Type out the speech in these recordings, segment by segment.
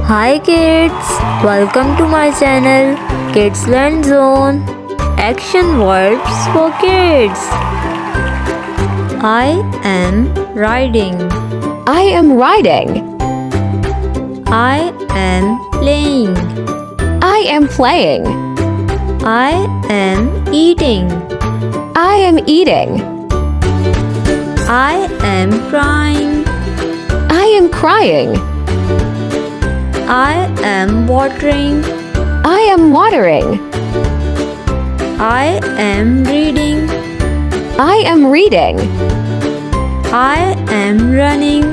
Hi kids, welcome to my channel Kids Learn Zone. Action verbs for kids. I am riding. I am riding. I am playing. I am playing. I am eating. I am eating. I am crying. I am crying. I am watering. I am watering. I am reading. I am reading. I am running.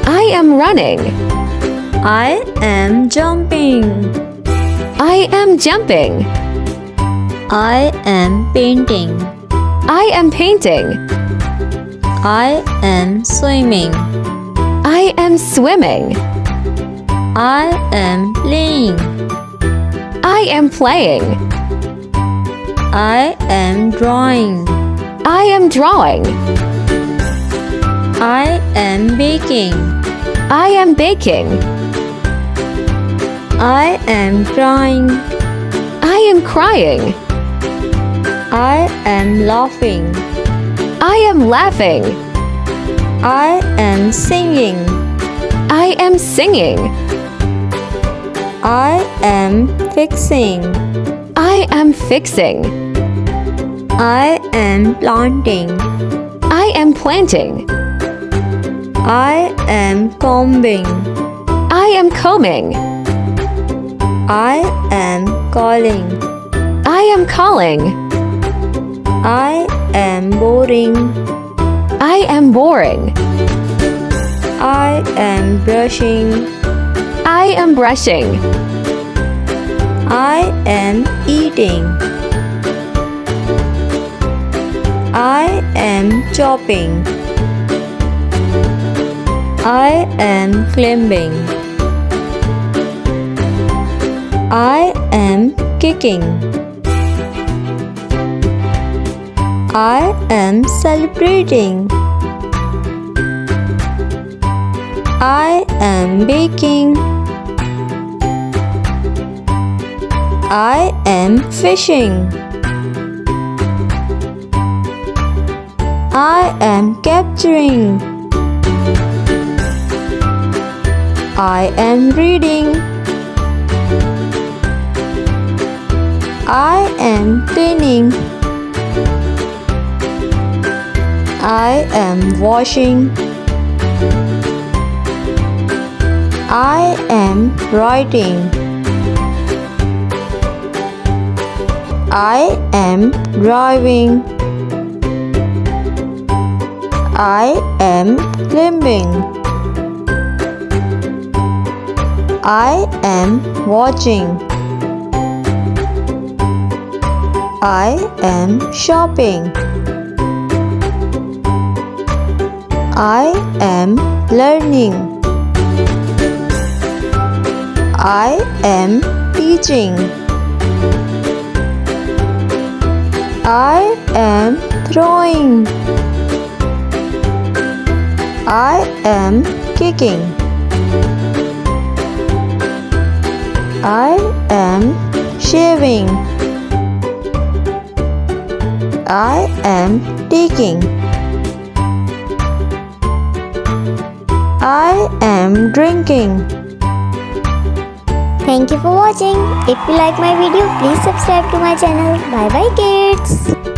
I am running. I am jumping. I am jumping. I am painting. I am painting. I am swimming. I am swimming. I am playing. I am playing. I am drawing. I am drawing. I am baking. I am baking. I am crying. I am crying. I am laughing. I am laughing. I am singing. I am singing. I am fixing. I am fixing. I am planting. I am planting. I am combing. I am combing. I am calling. I am calling. I am boring. I am boring. I am brushing. I am brushing. I am eating. I am chopping. I am climbing. I am kicking. I am celebrating. I am baking. I am fishing. I am capturing. I am reading. I am cleaning. I am washing. I am writing. I am driving. I am climbing. I am watching. I am shopping. I am learning. I am teaching. I am throwing. I am kicking. I am shaving. I am taking. I am drinking. Thank you for watching. If you like my video, please subscribe to my channel. Bye bye kids.